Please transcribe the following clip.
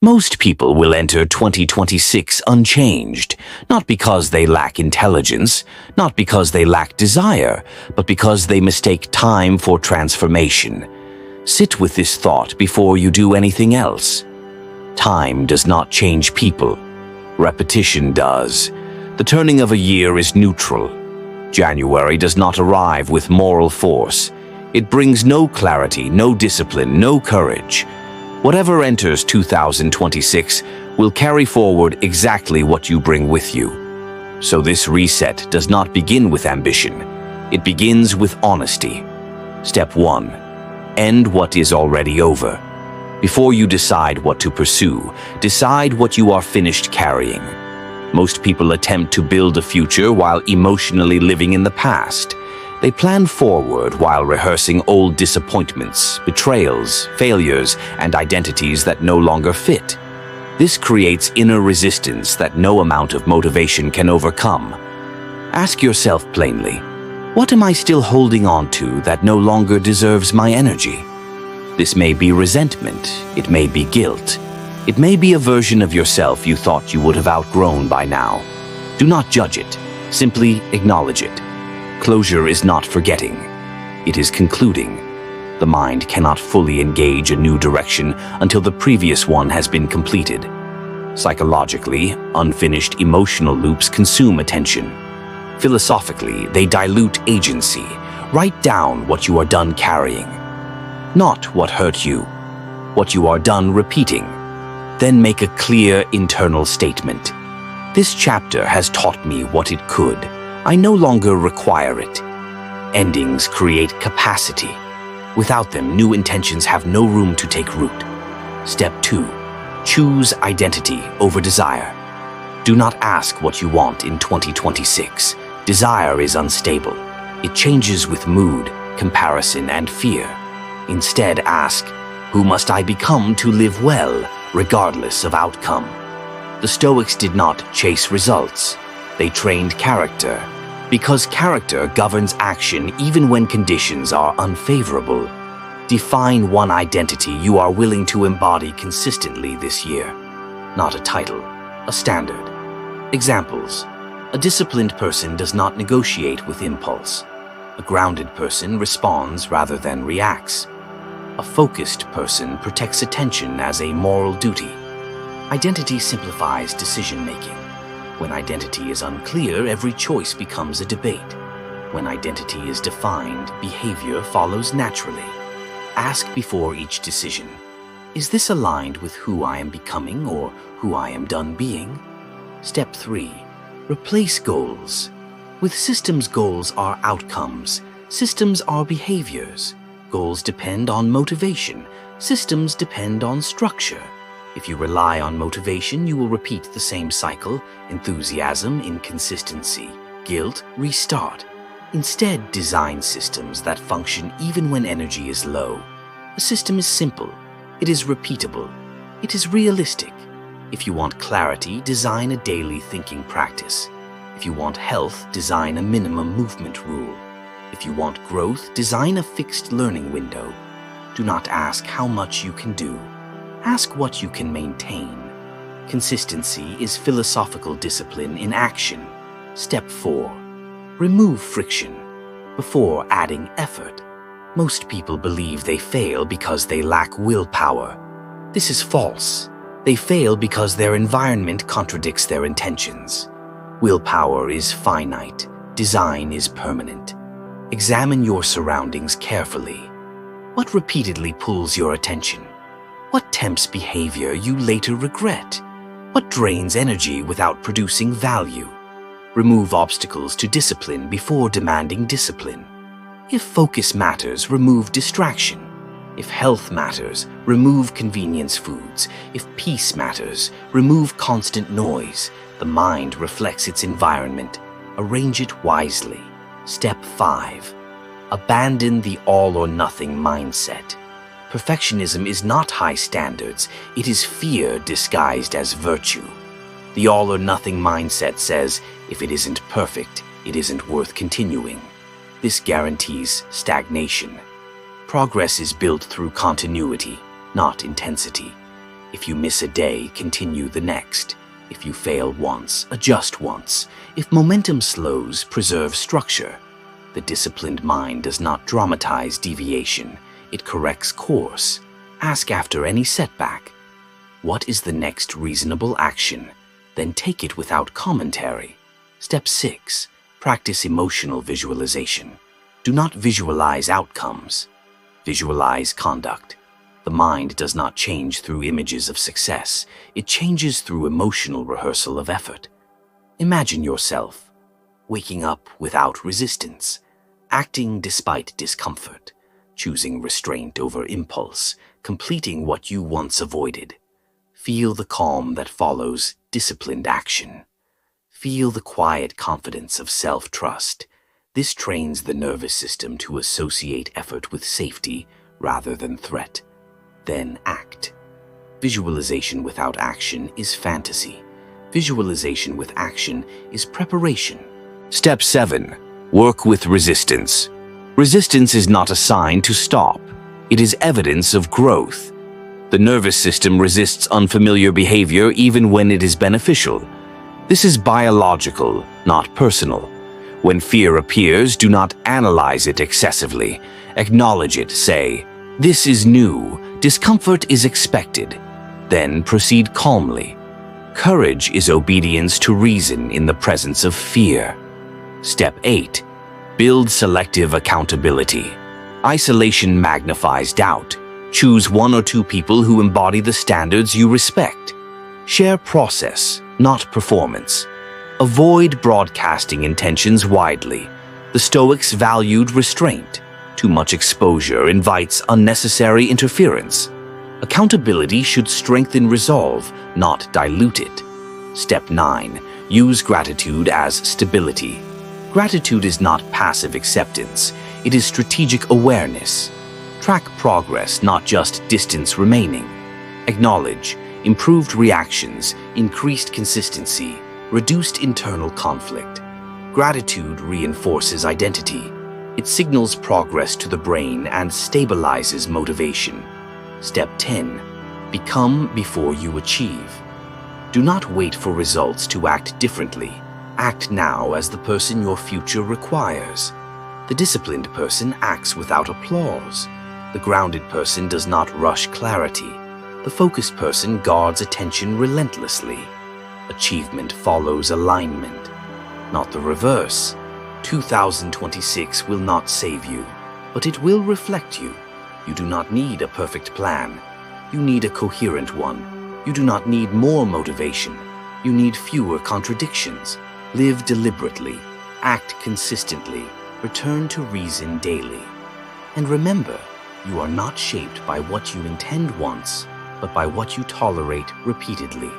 Most people will enter 2026 unchanged, not because they lack intelligence, not because they lack desire, but because they mistake time for transformation. Sit with this thought before you do anything else. Time does not change people. Repetition does. The turning of a year is neutral. January does not arrive with moral force. It brings no clarity, no discipline, no courage. Whatever enters 2026 will carry forward exactly what you bring with you. So this reset does not begin with ambition. It begins with honesty. Step 1. End what is already over. Before you decide what to pursue, decide what you are finished carrying. Most people attempt to build a future while emotionally living in the past. They plan forward while rehearsing old disappointments, betrayals, failures, and identities that no longer fit. This creates inner resistance that no amount of motivation can overcome. Ask yourself plainly, what am I still holding on to that no longer deserves my energy? This may be resentment, it may be guilt, it may be a version of yourself you thought you would have outgrown by now. Do not judge it, simply acknowledge it. Closure is not forgetting, it is concluding. The mind cannot fully engage a new direction until the previous one has been completed. Psychologically, unfinished emotional loops consume attention. Philosophically, they dilute agency. Write down what you are done carrying. Not what hurt you, what you are done repeating. Then make a clear internal statement. This chapter has taught me what it could. I no longer require it. Endings create capacity. Without them, new intentions have no room to take root. Step 2. Choose identity over desire. Do not ask what you want in 2026. Desire is unstable. It changes with mood, comparison, and fear. Instead, ask, who must I become to live well, regardless of outcome? The Stoics did not chase results. They trained character, because character governs action even when conditions are unfavorable. Define one identity you are willing to embody consistently this year. Not a title, a standard. Examples: a disciplined person does not negotiate with impulse. A grounded person responds rather than reacts. A focused person protects attention as a moral duty. Identity simplifies decision-making. When identity is unclear, every choice becomes a debate. When identity is defined, behavior follows naturally. Ask before each decision, is this aligned with who I am becoming or who I am done being? Step 3. Replace goals. With systems, goals are outcomes. Systems are behaviors. Goals depend on motivation. Systems depend on structure. If you rely on motivation, you will repeat the same cycle: enthusiasm, inconsistency, guilt, restart. Instead, design systems that function even when energy is low. A system is simple. It is repeatable. It is realistic. If you want clarity, design a daily thinking practice. If you want health, design a minimum movement rule. If you want growth, design a fixed learning window. Do not ask how much you can do. Ask what you can maintain. Consistency is philosophical discipline in action. Step 4. Remove friction before adding effort. Most people believe they fail because they lack willpower. This is false. They fail because their environment contradicts their intentions. Willpower is finite. Design is permanent. Examine your surroundings carefully. What repeatedly pulls your attention? What tempts behavior you later regret? What drains energy without producing value? Remove obstacles to discipline before demanding discipline. If focus matters, remove distraction. If health matters, remove convenience foods. If peace matters, remove constant noise. The mind reflects its environment. Arrange it wisely. Step 5. Abandon the all-or-nothing mindset. Perfectionism is not high standards. It is fear disguised as virtue. The all-or-nothing mindset says, if it isn't perfect, it isn't worth continuing. This guarantees stagnation. Progress is built through continuity, not intensity. If you miss a day, continue the next. If you fail once, adjust once. If momentum slows, preserve structure. The disciplined mind does not dramatize deviation. It corrects course. Ask after any setback, what is the next reasonable action? Then take it without commentary. Step 6. Practice emotional visualization. Do not visualize outcomes. Visualize conduct. The mind does not change through images of success. It changes through emotional rehearsal of effort. Imagine yourself waking up without resistance, acting despite discomfort, choosing restraint over impulse, completing what you once avoided. Feel the calm that follows disciplined action. Feel the quiet confidence of self-trust. This trains the nervous system to associate effort with safety rather than threat. Then act. Visualization without action is fantasy. Visualization with action is preparation. Step 7. Work with resistance. Resistance is not a sign to stop. It is evidence of growth. The nervous system resists unfamiliar behavior even when it is beneficial. This is biological, not personal. When fear appears, do not analyze it excessively. Acknowledge it, say, "This is new, discomfort is expected." Then proceed calmly. Courage is obedience to reason in the presence of fear. Step 8. Build selective accountability. Isolation magnifies doubt. Choose 1 or 2 people who embody the standards you respect. Share process, not performance. Avoid broadcasting intentions widely. The Stoics valued restraint. Too much exposure invites unnecessary interference. Accountability should strengthen resolve, not dilute it. Step 9. Use gratitude as stability. Gratitude is not passive acceptance. It is strategic awareness. Track progress, not just distance remaining. Acknowledge improved reactions, increased consistency, reduced internal conflict. Gratitude reinforces identity. It signals progress to the brain and stabilizes motivation. Step 10. Become before you achieve. Do not wait for results to act differently. Act now as the person your future requires. The disciplined person acts without applause. The grounded person does not rush clarity. The focused person guards attention relentlessly. Achievement follows alignment, not the reverse. 2026 will not save you, but it will reflect you. You do not need a perfect plan. You need a coherent one. You do not need more motivation. You need fewer contradictions. Live deliberately. Act consistently. Return to reason daily. And remember, you are not shaped by what you intend once, but by what you tolerate repeatedly.